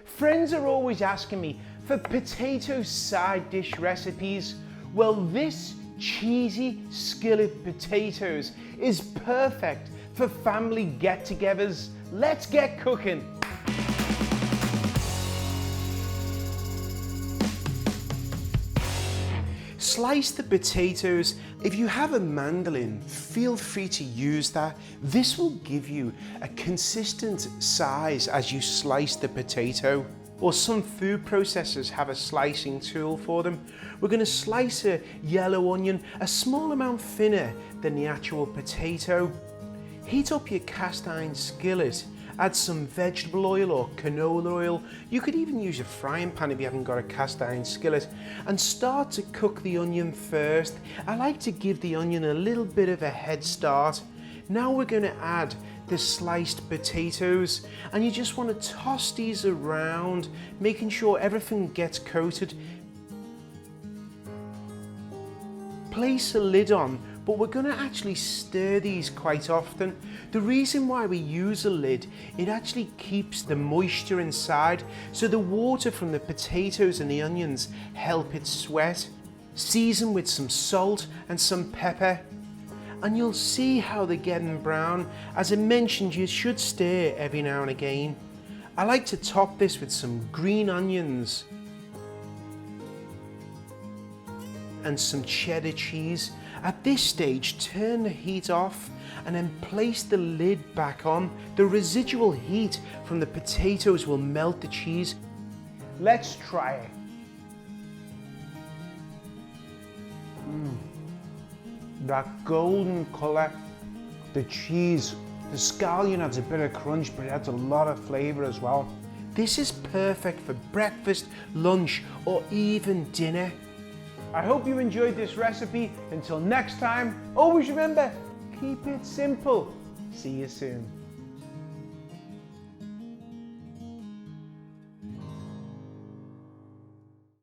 Friends are always asking me for potato side dish recipes. Well, this cheesy skillet potatoes is perfect for family get-togethers. Let's get cooking. Slice the potatoes. If you have a mandolin, feel free to use that. This will give you a consistent size as you slice the potato. Or some food processors have a slicing tool for them. We're going to slice a yellow onion a small amount thinner than the actual potato. Heat up your cast iron skillet. Add some vegetable oil or canola oil. You could even use a frying pan if you haven't got a cast iron skillet, and start to cook the onion first. I like to give the onion a little bit of a head start. Now we're going to add the sliced potatoes, and you just want to toss these around, making sure everything gets coated. Place a lid on, but we're going to actually stir these quite often. The reason why we use a lid, it actually keeps the moisture inside, so the water from the potatoes and the onions help it sweat. Season with some salt and some pepper, and you'll see how they're getting brown. As I mentioned, you should stir every now and again. I like to top this with some green onions and some cheddar cheese. At this stage, turn the heat off and then place the lid back on. The residual heat from the potatoes will melt the cheese. Let's try it. That golden colour, the cheese, the scallion adds a bit of crunch, but it adds a lot of flavour as well. This is perfect for breakfast, lunch, or even dinner. I hope you enjoyed this recipe. Until next time, always remember, keep it simple. See you soon.